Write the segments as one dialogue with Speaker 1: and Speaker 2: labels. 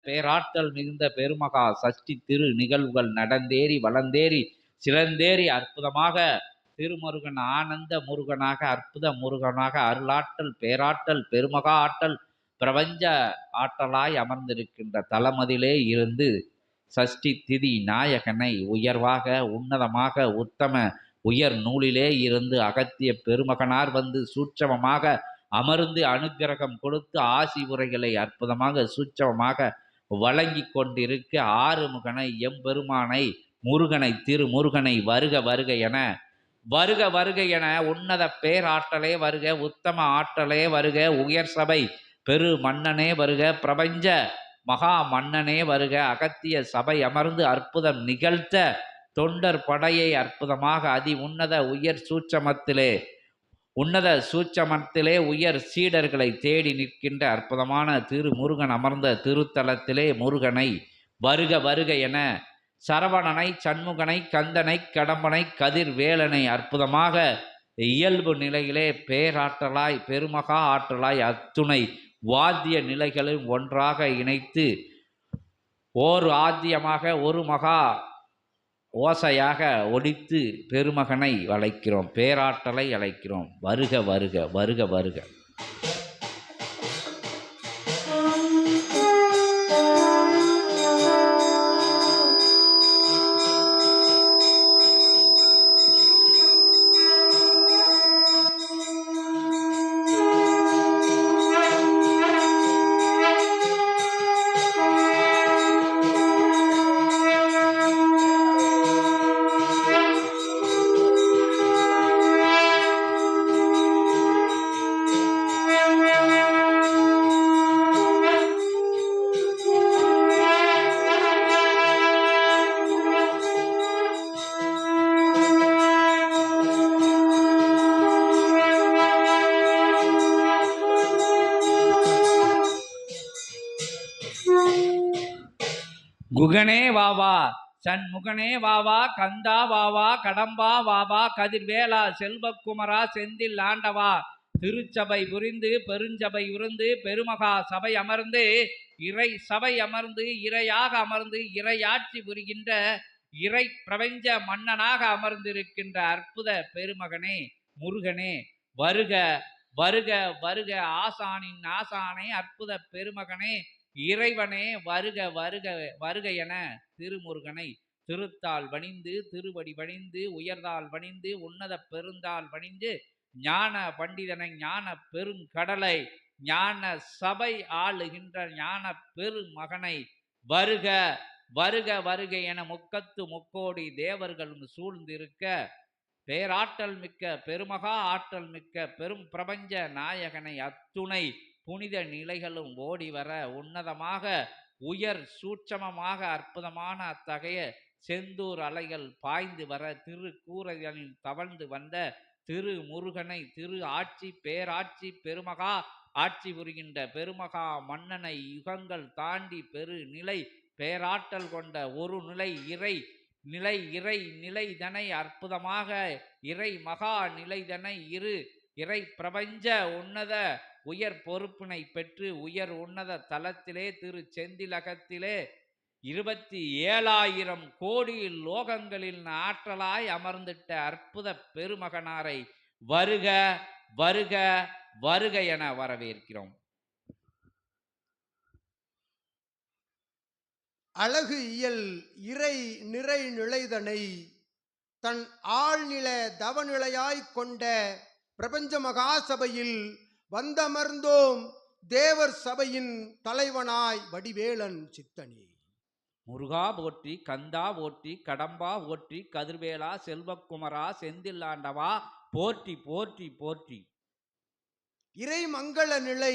Speaker 1: பேராற்றல் மிகுந்த பெருமகா சஷ்டி திரு நிகழ்வுகள் நடந்தேறி வளர்ந்தேறி சிறந்தேறி அற்புதமாக திருமுருகன் ஆனந்த முருகனாக அற்புத முருகனாக அருளாற்றல் பேராற்றல் பெருமகா ஆற்றல் பிரபஞ்ச ஆற்றலாய் அமர்ந்திருக்கின்ற தலமதிலே இருந்து சஷ்டி திதி நாயகனை உயர்வாக உன்னதமாக உத்தம உயர் நூலிலே இருந்து அகத்திய பெருமகனார் வந்து சூட்சமமாக அமர்ந்து அனுக்கிரகம் கொடுத்து ஆசி உரைகளை அற்புதமாக சூட்சமமாக வழங்கி கொண்டிருக்க ஆறுமுகனை எம்பெருமானை முருகனை திருமுருகனை வருக வருக என வருக வருக என உன்னத பேராற்றலே வருக உத்தம ஆற்றலே வருக உயர் சபை பெரு மன்னனே வருக பிரபஞ்ச மகா மன்னனே வருக அகத்திய சபை அமர்ந்து அற்புதம் நிகழ்த்த தொண்டர் படையை அற்புதமாக அதி உன்னத உயர் சூட்சமத்திலே உன்னத சூட்சமத்திலே உயர் சீடர்களை தேடி நிற்கின்ற அற்புதமான திருமுருகன் அமர்ந்த திருத்தலத்திலே முருகனை வருக வருக என சரவணனை சண்முகனை கந்தனை கடம்பனை கதிர்வேலனை அற்புதமாக இயல்பு நிலையிலே பேராற்றலாய் பெருமகா ஆற்றலாய் அத்துணை வாத்திய நிலைகளும் ஒன்றாக இணைத்து ஓர் ஆத்தியமாக ஒரு மகா ஓசையாக ஒலித்து பெருமகனை அழைக்கிறோம், பேராற்றலை அழைக்கிறோம். வருக வருக வருக வருக. குகனே வாவா சண்முகனே வாவா கந்தா வாவா கடம்பா வாவா கதிர்வேலா செல்வக்குமரா செந்தில் ஆண்டவா திருச்சபை புரிந்து பெருஞ்சபை உருந்து பெருமகா சபை அமர்ந்து இறை சபை அமர்ந்து இறையாக அமர்ந்து இறையாட்சி புரிகின்ற இறை பிரபஞ்ச மன்னனாக அமர்ந்திருக்கின்ற அற்புத பெருமகனே முருகனே வருக வருக வருக ஆசானின் ஆசானே அற்புத பெருமகனே இறைவனே வருக வருக வருக என திருமுருகனை திருத்தால் பணிந்து திருவடி பணிந்து உயர்ந்தால் பணிந்து உன்னத பெருந்தால் பணிந்து ஞான பண்டிதனை ஞான பெருங்கடலை ஞான சபை ஆளுகின்ற ஞான பெருமகனை வருக வருக வருக என முக்கத்து முக்கோடி தேவர்களும் சூழ்ந்திருக்க பேராற்றல் மிக்க பெருமகா ஆற்றல் மிக்க பெரும் பிரபஞ்ச நாயகனை அத்துணை புனித நிலைகளும் ஓடி வர உன்னதமாக உயர் சூட்சமமாக அற்புதமான அத்தகைய செந்தூர் அலைகள் பாய்ந்து வர திருக்கூரைகளில் தவழ்ந்து வந்த திரு முருகனை திரு ஆட்சி பேராட்சி பெருமகா ஆட்சி புரிகின்ற பெருமகா மன்னனை யுகங்கள் தாண்டி பெரு நிலை பேராற்றல் கொண்ட ஒரு நிலை இறை நிலை இறை நிலைதனை அற்புதமாக இறை மகா நிலைதனை இறை பிரபஞ்ச உன்னத உயர் பொறுப்பினை பெற்று உயர் உன்னத தலத்திலே திரு செந்திலகத்திலே 27,000 கோடி லோகங்களில் ஆற்றலாய் அமர்ந்திட்ட அற்புத பெருமகனாரை வருக வருக வருக என வரவேற்கிறோம்.
Speaker 2: அழகு இயல் இறை நிறை நிலைதனை தன் ஆழ்நில தவநிலையாய் கொண்ட பிரபஞ்ச மகாசபையில் வந்தமர்ந்தோம் தேவர் சபையின் தலைவனாய் வடிவேலன் சித்தனே.
Speaker 1: முருகா போற்றி கந்தா போற்றி கடம்பா போற்றி கதிர்வேலா செல்வக்குமரா செந்தில்லாண்டவா போற்றி போற்றி போற்றி.
Speaker 2: இறை மங்கள நிலை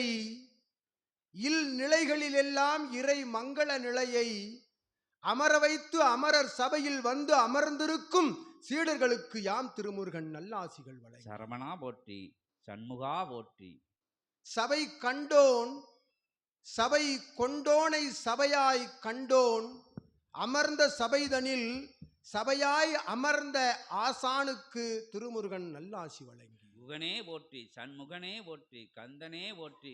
Speaker 2: இல் நிலைகளிலெல்லாம் இறை மங்கள நிலையை அமர வைத்து அமரர் சபையில் வந்து அமர்ந்திருக்கும் சீடர்களுக்கு யாம் திருமுருகன் நல்லாசிகள் வழங்கி.
Speaker 1: சரவணா போற்றி சண்முகா போற்றி.
Speaker 2: சபை கண்டோன் சபை கொண்டோனை சபையாய் கண்டோன் அமர்ந்த சபைதனில் சபையாய் அமர்ந்த ஆசானுக்கு திருமுருகன் நல்லாசி வழங்கி.
Speaker 1: குகனே போற்றி சண்முகனே போற்றி கந்தனே போற்றி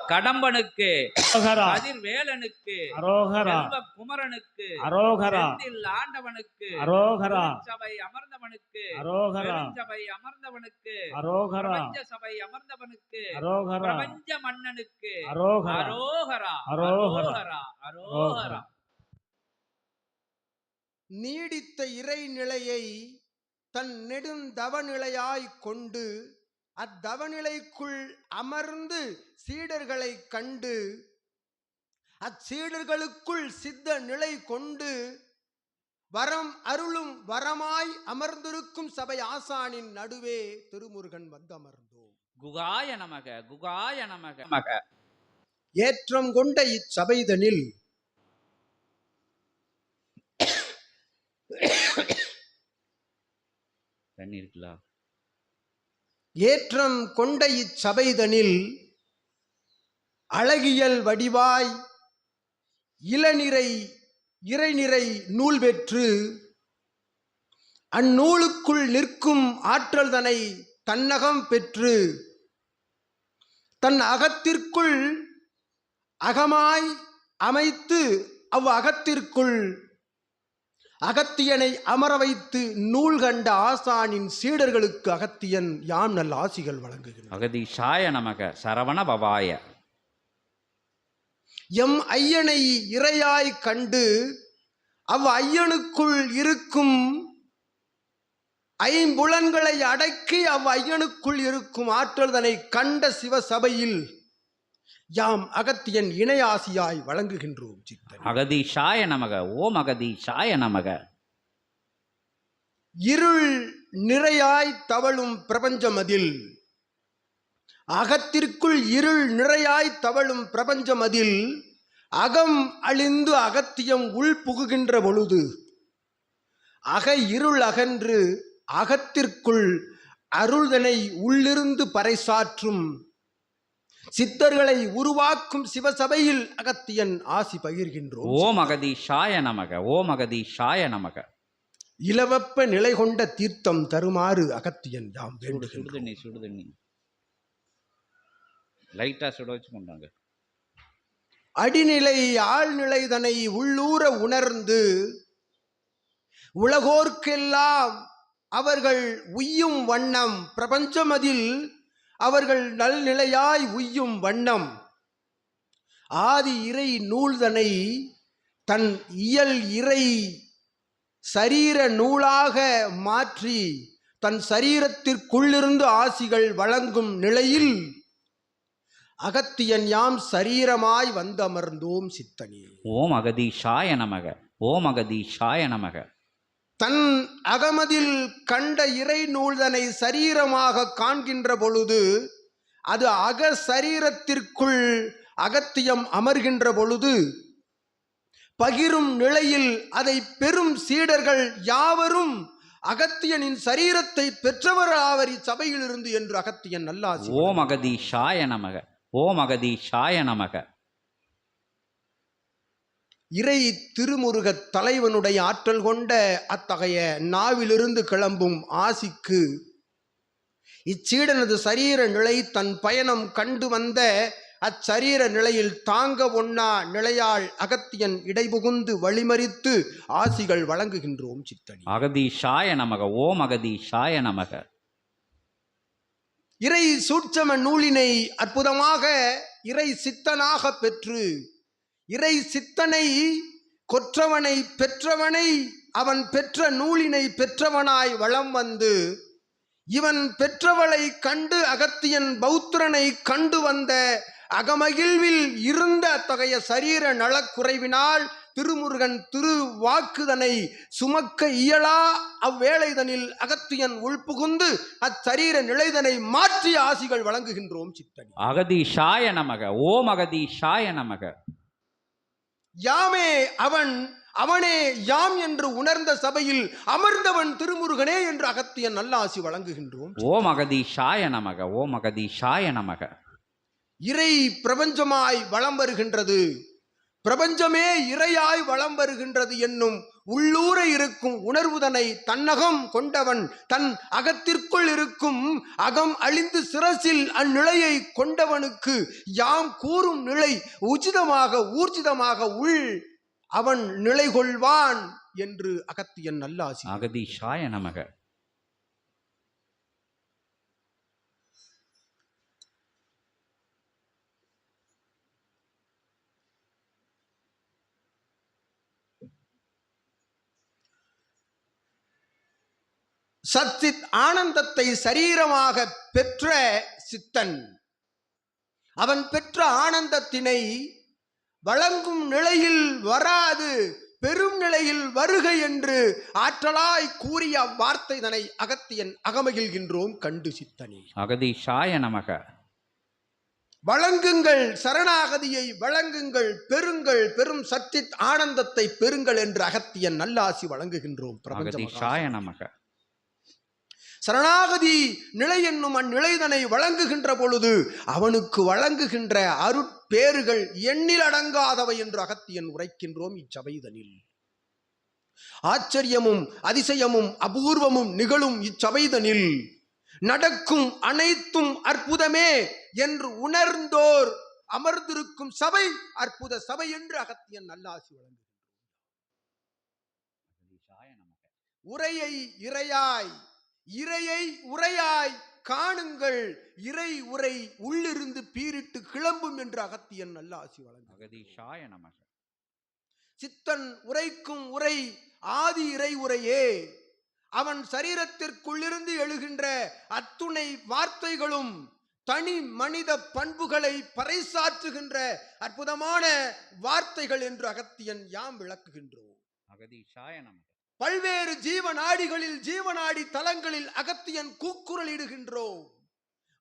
Speaker 1: கடம்பனுக்கு,
Speaker 3: அரோகரா
Speaker 1: கதிர்வேலனுக்கு,
Speaker 3: அரோகரா
Speaker 1: செல்வ குமரனுக்கு,
Speaker 3: அரோகரா
Speaker 1: செந்தில் ஆண்டவனுக்கு,
Speaker 3: அரோகரா
Speaker 1: சபை அமர்ந்தவனுக்கு,
Speaker 3: அரோகரா
Speaker 1: சபை அமர்ந்தவனுக்கு,
Speaker 3: அரோகரா
Speaker 1: பிரபஞ்ச சபை அமர்ந்தவனுக்கு,
Speaker 3: அரோகரா
Speaker 1: பிரபஞ்ச மன்னனுக்கு,
Speaker 3: அரோகரா
Speaker 1: அரோகரா
Speaker 3: அரோகரா
Speaker 1: அரோகரா அரோகரா.
Speaker 2: நீடித்த இறைநிலையை தன் நெடுந்தவநிலையாய்க் கொண்டு அத்தவநிலைக்குள் அமர்ந்து சீடர்களை கண்டு அச்சீடர்களுக்குள் சித்த நிலை கொண்டு வரம் அருளும் வரமாய் அமர்ந்திருக்கும் சபை ஆசானின் நடுவே திருமுருகன் வந்து அமர்ந்தோம்.
Speaker 1: குகாய நமக, குகாய நமக மக.
Speaker 2: ஏற்றம் கொண்ட இச்சபைதனில்
Speaker 1: தண்ணி இருக்குல்லா?
Speaker 2: ஏற்றம் கொண்ட இச்சபைதனில் அழகியல் வடிவாய் இளநிறை இறைநிறை நூல் பெற்று அந்நூலுக்குள் நிற்கும் ஆற்றல் தனை தன்னகம் பெற்று தன் அகத்திற்குள் அகமாய் அமைத்து அவ்வகத்திற்குள் அகத்தியனை அமர வைத்து நூல் கண்ட ஆசானின் சீடர்களுக்கு அகத்தியன் யாம் நல்ல ஆசிகள் வழங்குகிறார்.
Speaker 1: அகதீஷாய நமக, சரவண பவாய.
Speaker 2: எம் ஐயனை இறையாய் கண்டு அவ் ஐயனுக்குள் இருக்கும் ஐம்புலன்களை அடக்கி அவ் ஐயனுக்குள் இருக்கும் ஆற்றல் தனை கண்ட சிவசபையில் யாம் அகத்தியன் இணையாசியாய் வழங்குகின்றோம். சித்தன்
Speaker 1: அகதீஷாய நமக, ஓம் அகதீஷாய நமக.
Speaker 2: இருள் நிறையாய் தவழும் பிரபஞ்சமதில் அகத்திற்குள் இருள் நிறையாய் தவழும் பிரபஞ்சமதில் அகம் அழிந்து அகத்தியம் உள் புகுகின்ற பொழுது அக இருள் அகன்று அகத்திற்குள் அருள்தனை உள்ளிருந்து பறைசாற்றும் சித்தர்களை உருவாக்கும் சிவசபையில் அகத்தியன் ஆசி பகிர்கின்றோம்.
Speaker 1: ஓம் அகதீஷாய நமக, ஓம் அகதீஷாய நமக.
Speaker 2: இலவப்ப நிலை கொண்ட தீர்த்தம் தருமாறு அகத்தியன் யாம் வேண்டுகின்றோம்.
Speaker 1: சுடுதண்ணி சுடுதண்ணி லைட்டா சுட வச்சு கொண்டாங்க.
Speaker 2: அடிநிலை ஆழ்நிலை தனை உள்ளூர உணர்ந்து உலகோர்க்கெல்லாம் அவர்கள் உய்யும் வண்ணம் பிரபஞ்சமதில் அவர்கள் நல்நிலையாய் உய்யும் வண்ணம் ஆதி இறை நூல்தனை தன் இயல் இறை சரீர நூலாக மாற்றி தன் சரீரத்திற்குள்ளிருந்து ஆசிகள் வழங்கும் நிலையில் அகத்தியன் யாம் சரீரமாய் வந்தமர்ந்தோம். சித்தனே
Speaker 1: ஓம் அகதீஷாய நமக, ஓம் அகதீஷாய நமக.
Speaker 2: தன் அகமதில் கண்ட இறை நூல்தனை சரீரமாக காண்கின்ற பொழுது அது அக சரீரத்திற்குள் அகத்தியம் அமர்கின்ற பொழுது பகிரும் நிலையில் அதை பெரும் சீடர்கள் யாவரும் அகத்தியனின் சரீரத்தை பெற்றவராவர் இச்சபையிலிருந்து என்று அகத்தியன் நல்லாசி.
Speaker 1: ஓம் அகதீஷாய நமக, ஓம் அகதீஷாய நமக.
Speaker 2: இறை திருமுருகத் தலைவனுடைய ஆற்றல் கொண்ட அத்தகைய நாவிலிருந்து கிளம்பும் ஆசிக்கு இச்சீடனது சரீர நிலை தன் பயணம் கண்டு வந்த அச்சரீர நிலையில் தாங்க ஒண்ணா நிலையால் அகத்தியன் இடைபுகுந்து வழிமறித்து ஆசிகள் வழங்குகின்றோம். சித்தனி
Speaker 1: அகதீஷாய நமக, ஓம் அகதீஷாய நமக.
Speaker 2: இறை சூட்சம நூலினை அற்புதமாக இறை சித்தனாக பெற்று இறை சித்தனை கொற்றவனை பெற்றவனை அவன் பெற்ற நூலினை பெற்றவனாய் வலம் வந்து இவன் பெற்றவளை கண்டு அகத்தியன் பௌத்திரனை கண்டு வந்த அகமகிழ்வில் இருந்த அத்தகைய சரீர நலக்குறைவினால் திருமுருகன் திரு வாக்குதனை சுமக்க இயலா அவ்வேளைதனில் அகத்தியன் உள்புகுந்து அச்சரீர நிலைதனை மாற்றி ஆசிகள் வழங்குகின்றோம். சித்தனி
Speaker 1: அகதீஷாய நமக, ஓம் அகதீஷாய நமக.
Speaker 2: யாமே அவன் அவனே யாம் என்று உணர்ந்த சபையில் அமர்ந்தவன் திருமுருகனே என்று அகத்தியன் நல்லாசி வழங்குகின்றோம்.
Speaker 1: ஓம் அகதீஷாய நமக, ஓம் அகதீஷாய நமக.
Speaker 2: இறை பிரபஞ்சமாய் வலம் வருகின்றது, பிரபஞ்சமே இறையாய் வலம் வருகின்றது என்னும் உள்ளூர இருக்கும் உணர்வுதனை தன்னகம் கொண்டவன் தன் அகத்திற்குள் இருக்கும் அகம் அழிந்து சிரசில் அந்நிலையை கொண்டவனுக்கு யாம் கூறும் நிலை உச்சிதமாக ஊர்ஜிதமாக உள் அவன் நிலை கொள்வான் என்று அகத்தியன் நல்லாசி.
Speaker 1: அகதீஷாய நமக.
Speaker 2: சச்சித் ஆனந்தத்தை சரீரமாக பெற்ற சித்தன் அவன் பெற்ற ஆனந்தத்தினை வழங்கும் நிலையில் வராது பெரும் நிலையில் வருக என்று ஆற்றலாய் கூறிய வார்த்தை தனை அகத்தியன் அகமகிழ்கின்றோம் கண்டு சித்தனே.
Speaker 1: அகதீஷாய நமக.
Speaker 2: வழங்குங்கள் சரணாகதியை வழங்குங்கள் பெருங்கள் பெரும் சச்சித் ஆனந்தத்தை பெருங்கள் என்று அகத்தியன் நல்லாசி வழங்குகின்றோம்.
Speaker 1: அகதீஷாய நமக.
Speaker 2: சரணாகதி நிலை என்னும் அந்நிலைதனை வழங்குகின்ற பொழுது அவனுக்கு வழங்குகின்ற அருட்பேறுகள் எண்ணில் அடங்காதவை என்று அகத்தியன் உரைக்கின்றோம் இச்சபைதனில். ஆச்சரியமும் அதிசயமும் அபூர்வமும் நிகழும் இச்சபைதனில் நடக்கும் அனைத்தும் அற்புதமே என்று உணர்ந்தோர் அமர்ந்திருக்கும் சபை அற்புத சபை என்று அகத்தியன் நல்லாசி வழங்குகின்றோம். உரையை இறையாய் இறையை உரையாய் காணுங்கள் இறை உரை உள்ளிருந்து பீரிட்டு கிளம்பும் என்று அகத்தியன் நல்லாசி வழங்குகின்றோம். சித்தன் உரைக்கும் உரை ஆதி இறை உரையே. அவன் சரீரத்திற்குள்ளிருந்து எழுகின்ற அத்துணை வார்த்தைகளும் தனி மனித பண்புகளை பறைசாற்றுகின்ற அற்புதமான வார்த்தைகள் என்று அகத்தியன் யாம் விளக்குகின்றோம். பல்வேறு ஜீவநாடிகளில் ஜீவநாடி தலங்களில் அகத்தியன் கூக்குரல் இடுகின்றோம்.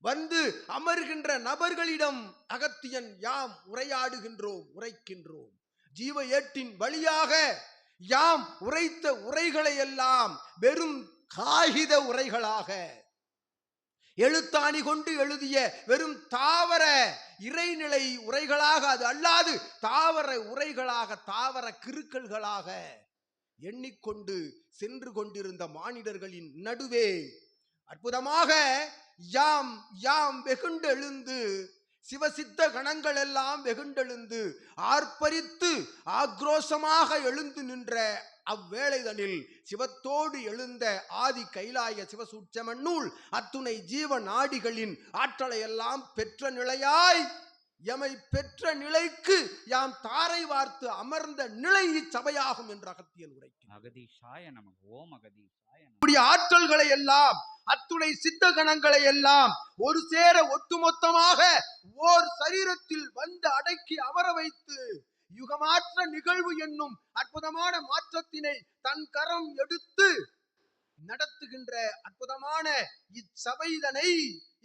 Speaker 2: வந்து அமர்கின்ற நபர்களிடம் அகத்தியன் யாம் உரையாடுகின்றோம் உரைக்கின்றோம். ஜீவ ஏட்டின் வழியாக யாம் உரைத்த உரைகளை எல்லாம் வெறும் காகித உரைகளாக எழுத்தாணி கொண்டு எழுதிய வெறும் தாவர இறைநிலை உரைகளாக அது அல்லாது தாவர உரைகளாக தாவர கிறுக்கல்களாக எண்ணிக்கொண்டு சென்று கொண்டிருந்த மானிடர்களின் நடுவே அற்புதமாக யாம் யாம் வெகுண்டெழுந்து சிவசித்த கணங்கள் எல்லாம் வெகுண்டெழுந்து ஆர்ப்பரித்து ஆக்ரோஷமாக எழுந்து நின்ற அவ்வேளைதனில் சிவத்தோடு எழுந்த ஆதி கைலாய சிவசூட்சம நூல் அத்துணை ஜீவ நாடிகளின் ஆற்றலை எல்லாம் பெற்ற நிலையாய் எமை பெற்ற நிலைக்கு யாம் தாரை வார்த்து அமர்ந்த நிலை இச்சபையாகும் என்று அகத்தியன் உரைக்கின்ற ஆற்றல்களை எல்லாம் அத்துணை சித்த கணங்களை எல்லாம் ஒரு சேர ஒட்டுமொத்தமாக ஓர் சரீரத்தில் வந்து அடக்கி அமர வைத்து யுகமாற்ற நிகழ்வு என்னும் அற்புதமான மாற்றத்தினை தன் கரம் எடுத்து நடத்துகின்ற அற்புதமான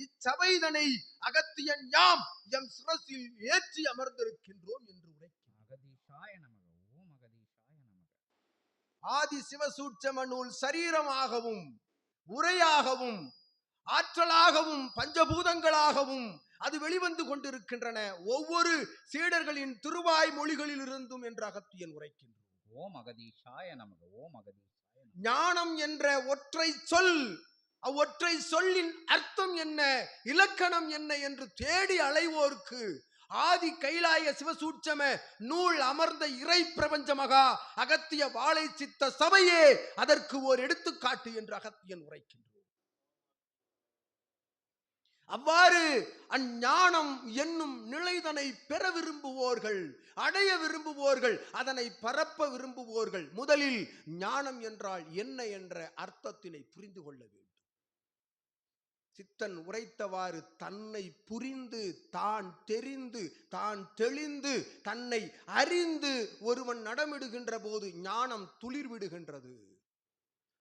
Speaker 2: இச்சபைதனை அகத்தியன் யாம் எம் சிரசில் ஏற்றி அமர்ந்திருக்கின்றோம் என்று ஆதி சிவசூட்சம நூல் சரீரமாகவும் உரையாகவும் ஆற்றலாகவும் பஞ்சபூதங்களாகவும் அது வெளிவந்து கொண்டிருக்கின்றன ஒவ்வொரு சீடர்களின் திருவாய் மொழிகளில் இருந்தும் என்று அகத்தியன் உரைக்கின்றோம்.
Speaker 1: ஓம் அகதீஷாய நமக. ஓம் அகதீஷாய.
Speaker 2: ஞானம் என்ற ஒற்றை சொல் அவ்வொற்றை சொல்லின் அர்த்தம் என்ன இலக்கணம் என்ன என்று தேடி அலைவோர்க்கு ஆதி கைலாய சிவசூட்சம நூல் அமர்ந்த இறை பிரபஞ்ச மகா அகத்திய வாழை சித்த சபையே அதற்கு ஓர் எடுத்துக்காட்டு என்று அகத்தியன் உரைக்கின்றோம். அவ்வாறு அஞ்ஞானம் என்னும் நிலைதனை பெற விரும்புவோர்கள் அடைய விரும்புவோர்கள் அதனை பரப்ப விரும்புவோர்கள் முதலில் ஞானம் என்றால் என்ன என்ற அர்த்தத்தினை புரிந்து கொள்ள வேண்டும். சித்தன் உரைத்தவாறு தன்னை புரிந்து தான் தெரிந்து தான் தெளிந்து தன்னை அறிந்து ஒருவன் நடமிடுகின்ற போது ஞானம் துளிர்விடுகின்றது.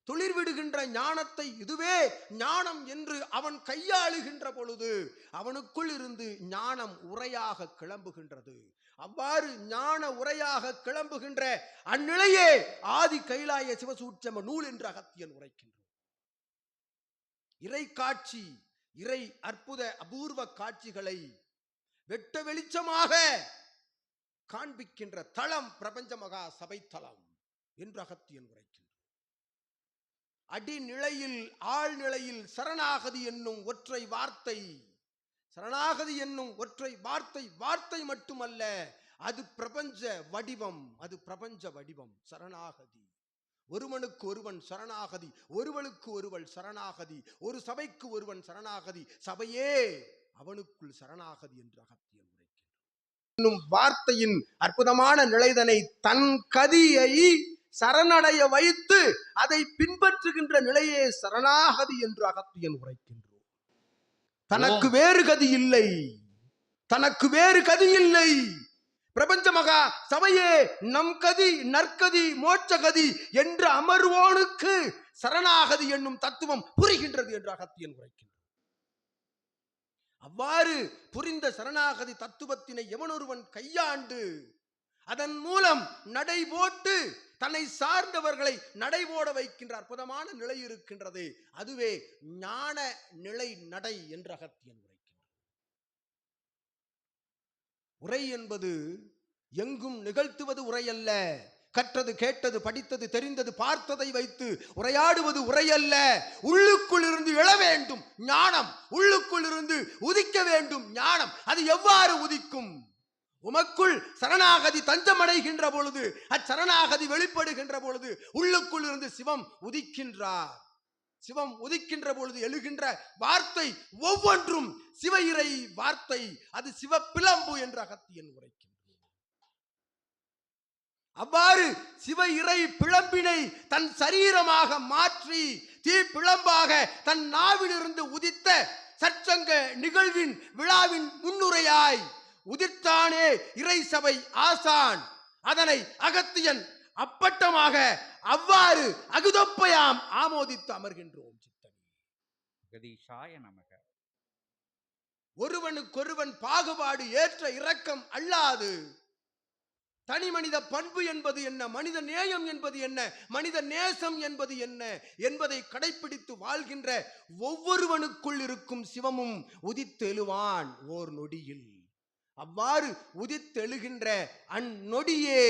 Speaker 2: துளிர்விடுகின்ற ஞானத்தை இதுவே ஞானம் என்று அவன் கையாளுகின்ற பொழுது அவனுக்குள் இருந்து ஞானம் உரையாக கிளம்புகின்றது. அவ்வாறு ஞான உரையாக கிளம்புகின்ற அந்நிலையே ஆதி கைலாய சிவசூட்சம நூல் என்று அகத்தியன் உரைக்கின்றான். இறை காட்சி இறை அற்புத அபூர்வ காட்சிகளை வெட்ட வெளிச்சமாக காண்பிக்கின்ற தளம் பிரபஞ்ச மகா சபை தளம். என்று அகத்தியன் உரைக்கின்றார். அடிநிலையில் ஆழ்நிலையில் சரணாகதி என்னும் ஒற்றை வார்த்தை, சரணாகதி என்னும் ஒற்றை வார்த்தை வார்த்தை மட்டுமல்ல, அது பிரபஞ்ச வடிவம். அது பிரபஞ்ச வடிவம். சரணாகதி, ஒருவனுக்கு ஒருவன் சரணாகதி, ஒருவனுக்கு ஒருவன் சரணாகதி, ஒரு சபைக்கு ஒருவன் சரணாகதி, சபையே அவனுக்குள் சரணாகதி என்று அகத்தியன் உரைக்கின்றார். இன்னும் வார்த்தையின் அற்புதமான நிலைதனை தன் கதியை சரணடைய வைத்து அதை பின்பற்றுகின்ற நிலையே சரணாகதி என்று அகத்தியன் உரைக்கின்றோம். தனக்கு வேறு கதி இல்லை, தனக்கு வேறு கதி இல்லை. பிரபஞ்ச மகா சபையே நம் கதி, நற்கதி, மோட்சகதி என்று அமர்வோனுக்கு சரணாகதி என்னும் தத்துவம் புரிகின்றது என்று அகத்தியன் உரைக்கின்றார். அவ்வாறு புரிந்த சரணாகதி தத்துவத்தினை எவனொருவன் கையாண்டு அதன் மூலம் நடை போட்டு தன்னை சார்ந்தவர்களை நடைபோட வைக்கின்ற அற்புதமான நிலை இருக்கின்றது. அதுவே ஞான நிலை நடை என்று அகத்தியன் உரைக்கின்றார். உரை என்பது எங்கும் நிகழ்த்துவது உரை அல்ல. கற்றது, கேட்டது, படித்தது, தெரிந்தது, பார்த்ததை வைத்து உரையாடுவது உரை அல்ல. உள்ளுக்குள் இருந்து எழ வேண்டும் ஞானம், உள்ளுக்குள் இருந்து உதிக்க வேண்டும் ஞானம். அது எவ்வாறு உதிக்கும்? உமக்குள் சரணாகதி தஞ்சமடைகின்ற பொழுது, அச்சரணாகதி வெளிப்படுகின்ற பொழுது உள்ளுக்குள் இருந்து சிவம் உதிக்கின்றார். சிவம் உதிக்கின்ற பொழுது எழுகின்ற வார்த்தை ஒவ்வொன்றும் சிவ இறை வார்த்தை. அது சிவப்பிளம்பு என்று அகத்தியன் உரைக்கின்றார். அவ்வாறு சிவ இறை பிளம்பினை தன் சரீரமாக மாற்றி தீ பிளம்பாக தன் நாவிலிருந்து உதித்த சற்சங்க நிகழ்வின் விழாவின் முன்னுரையாய் உதிர்த்தானே இறை சபை ஆசான். அதனை அகத்தியன் அப்பட்டமாக அவ்வாறு அகுதொப்பையாம் ஆமோதித்து அமர்கின்றோம். சித்தனே
Speaker 1: அகதீஷாய நமக.
Speaker 2: ஒருவனுக்கொருவன் பாகுபாடு ஏற்ற இரக்கம் அல்லாது தனி மனித பண்பு என்பது என்ன, மனித நேயம் என்பது என்ன, மனித நேசம் என்பது என்ன என்பதை கடைபிடித்து வாழ்கின்ற ஒவ்வொருவனுக்குள் இருக்கும் சிவமும் உதித்தெழுவான் ஓர் நொடியில். அவ்வாறு உதித்தெழுகின்ற அந்நொடியே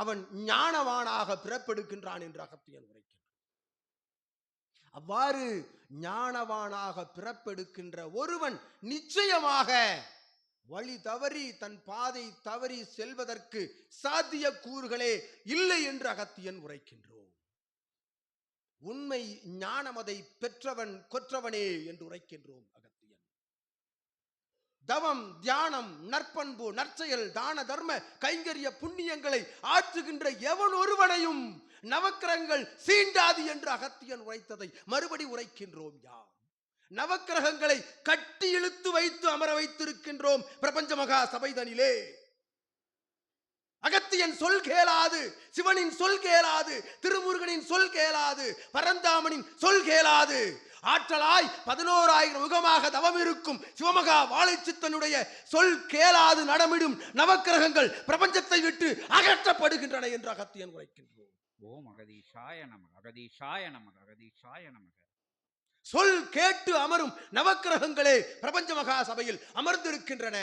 Speaker 2: அவன் ஞானவானாக பிறப்பெடுக்கின்றான் என்று அகத்தியன் உரைக்கின்றான். அவ்வாறு ஞானவானாக பிறப்பெடுக்கின்ற ஒருவன் நிச்சயமாக வழி தவறி தன் பாதை தவறி செல்வதற்கு சாத்திய கூறுகளே இல்லை என்று அகத்தியன் உரைக்கின்றோம். உண்மை ஞானமதை பெற்றவன் கொற்றவனே என்று உரைக்கின்றோம் அகத்தியன். தவம், தியானம், நற்பண்பு, நற்செயல், தான தர்ம கைங்கரிய புண்ணியங்களை ஆற்றுகின்ற எவன் ஒருவனையும் நவக்கிரகங்கள் சீண்டாது என்று அகத்தியன் உரைத்ததை மறுபடி உரைக்கின்றோம். யாம் நவக்கிரகங்களை கட்டி இழுத்து வைத்து அமர வைத்திருக்கின்றோம் பிரபஞ்ச மகா சபைதனிலே. அகத்தியன் சொல் கேளாது, சிவனின் சொல் கேளாது, திருமுருகனின் சொல் கேளாது, பரந்தாமனின் சொல் கேளாது. ஆற்றலாய் 11,000 யுகமாக தவம் இருக்கும் சிவமகா வாழைச்சித்தனுடைய சொல் கேளாது நடமிடும் நவக்கிரகங்கள் பிரபஞ்சத்தை விட்டு அகற்றப்படுகின்றன என்று அகத்தியன் உரைக்கின்றோம்.
Speaker 1: ஓம் அகதீஷாய நமக. அகதீஷாய நமக. அகதீஷாய நமக.
Speaker 2: சொல் கேட்டு அமரும் நவக்கிரகங்களே பிரபஞ்ச மகா சபையில் அமர்ந்திருக்கின்றன.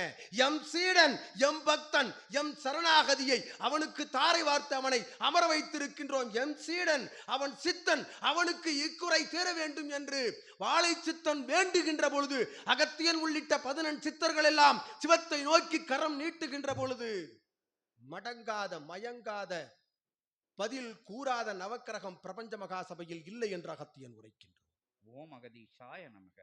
Speaker 2: எம் சீடன், எம் பக்தன், எம் சரணாகதியை அவனுக்கு தாரை வார்த்து அவனை அமர வைத்திருக்கின்றோம். எம் சீடன், அவன் சித்தன், அவனுக்கு இக்குறை தீர வேண்டும் என்று வாழை சித்தன் வேண்டுகின்ற பொழுது, அகத்தியன் உள்ளிட்ட 14 சித்தர்கள் எல்லாம் சிவத்தை நோக்கி கரம் நீட்டுகின்ற பொழுது மடங்காத, மயங்காத, பதில் கூறாத நவக்கிரகம் பிரபஞ்ச மகா சபையில் இல்லை என்று அகத்தியன் உரைக்கின்றான்.
Speaker 1: ஓம் அகதீஷாய நமக.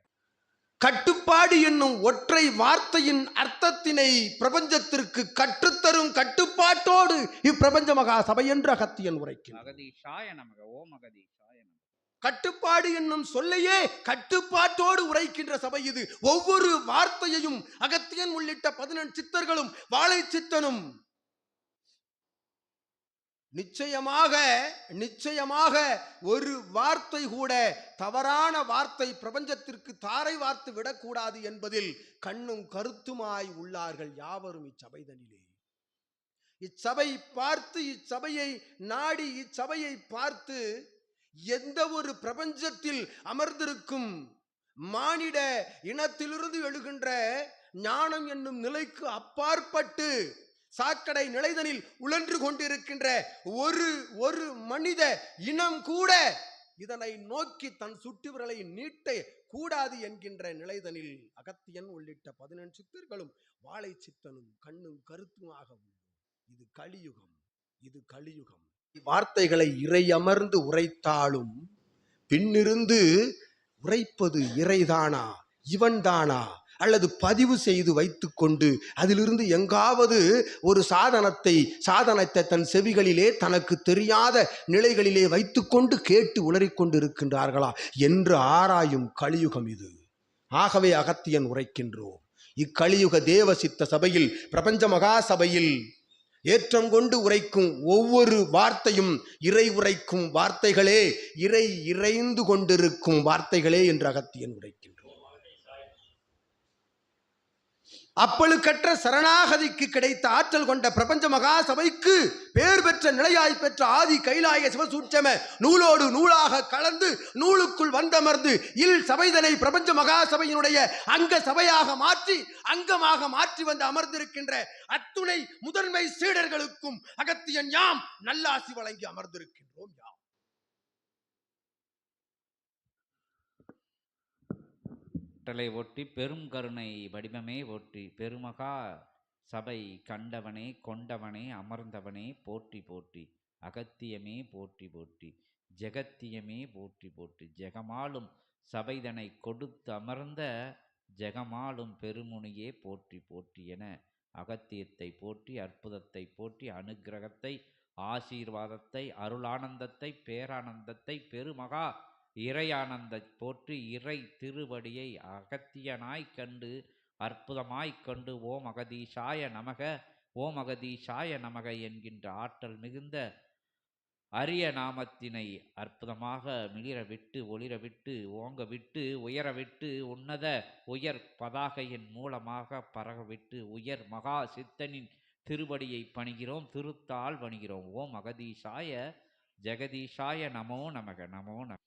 Speaker 2: கட்டுப்பாடு என்னும் ஒற்றை வார்த்தையின் அர்த்தத்தினை பிரபஞ்சத்திற்கு கற்றுத்தரும் கட்டுப்பாட்டோடு இப்பிரபஞ்ச மகா சபை என்று அகத்தியன் உரைக்கின்றான்.
Speaker 1: அகதீஷாய நமக. ஓம் அகதீஷாய நமக.
Speaker 2: கட்டுப்பாடு என்னும் சொல்லையே கட்டுப்பாட்டோடு உரைக்கின்ற சபை இது. ஒவ்வொரு வார்த்தையையும் அகத்தியன் உள்ளிட்ட 14 சித்தர்களும் வாழை சித்தனும் நிச்சயமாக ஒரு வார்த்தை கூட தவறான வார்த்தை பிரபஞ்சத்திற்கு தாரை வார்த்து விடக்கூடாது என்பதில் கண்ணும் கருத்துமாய் உள்ளார்கள் யாவரும் இச்சபைதனிலே. இச்சபை பார்த்து, இச்சபையை நாடி, இச்சபையை பார்த்து எந்த ஒரு பிரபஞ்சத்தில் அமர்ந்திருக்கும் மானிட இனத்திலிருந்து எழுகின்ற ஞானம் என்னும் நிலைக்கு அப்பாற்பட்டு சாக்கடை நிலைதனில் உழன்று கொண்டிருக்கின்ற ஒரு ஒரு மனித இனம் கூட இதனை நோக்கி தன் சுட்டு விரலை நீட்ட கூடாது என்கின்ற நிலைதனில் அகத்தியன் உள்ளிட்ட 11 சித்தர்களும் வாழை சித்தனும் கண்ணும் கருத்துமாக உள்ளது. இது கலியுகம், இது கலியுகம். வார்த்தைகளை இறை அமர்ந்து உரைத்தாலும் பின்னிருந்து உரைப்பது இறைதானா இவன்தானா அல்லது பதிவு செய்து வைத்துக்கொண்டு அதிலிருந்து எங்காவது ஒரு சாதனத்தை தன் செவிகளிலே தனக்கு தெரியாத நிலைகளிலே வைத்துக்கொண்டு கேட்டு உளறிக்கொண்டு இருக்கின்றார்களா என்று ஆராயும் கலியுகம் இது. ஆகவே அகத்தியன் உரைக்கின்றோம். இக்கலியுக தேவசித்த சபையில், பிரபஞ்ச மகா சபையில் ஏற்றம் கொண்டு உரைக்கும் ஒவ்வொரு வார்த்தையும் இறை உரைக்கும் வார்த்தைகளே, இறை இறைந்து கொண்டிருக்கும் வார்த்தைகளே என்று அகத்தியன் உரைக்கின்றோம். அப்பழுக்கற்ற சரணாகதிக்கு கிடைத்த ஆற்றல் கொண்ட பிரபஞ்ச மகா சபைக்கு பேர் பெற்ற நிலையாய் பெற்ற ஆதி கைலாய சிவசூட்சம நூலோடு நூலாக கலந்து நூலுக்குள் வந்தமர்ந்து சபைதனை பிரபஞ்ச மகா சபையினுடைய அங்க சபையாக மாற்றி அங்கமாக மாற்றி வந்து அமர்ந்திருக்கின்ற அத்துணை முதன்மை சீடர்களுக்கும் அகத்தியன் யாம் நல்லாசி வழங்கி அமர்ந்திருக்கின்றோம். யாம்
Speaker 1: கட்டளை ஒட்டி பெரும் கருணை வடிவமே ஒற்றி பெருமகா சபை கண்டவனே கொண்டவனே அமர்ந்தவனே போற்றி போற்றி. அகத்தியமே போற்றி போற்றி. ஜெகத்தியமே போற்றி போற்றி. ஜெகமாலும் சபைதனை கொடுத்து அமர்ந்த ஜெகமாலும் பெருமுனியே போற்றி போற்றி என அகத்தியத்தை போற்றி, அற்புதத்தை போற்றி, அனுக்கிரகத்தை, ஆசீர்வாதத்தை, அருளானந்தத்தை, பேரானந்தத்தை, பெருமகா இறையானந்த போற்றி இறை திருவடியை அகத்தியனாய் கண்டு அற்புதமாய்க் கொண்டு ஓம் அகதீஷாய நமக, ஓம் அகதீஷாய நமக என்கின்ற ஆற்றல் மிகுந்த அரிய நாமத்தினை அற்புதமாக மிளிரவிட்டு ஒளிரவிட்டு ஓங்கவிட்டு உயரவிட்டு உன்னத உயர் பதாகையின் மூலமாக பரகவிட்டு உயர் மகா சித்தனின் திருவடியை பணிகிறோம், திருத்தால் பணிகிறோம். ஓம் அகதீஷாய ஜெகதீஷாய நமோ நமக, நமோ நம.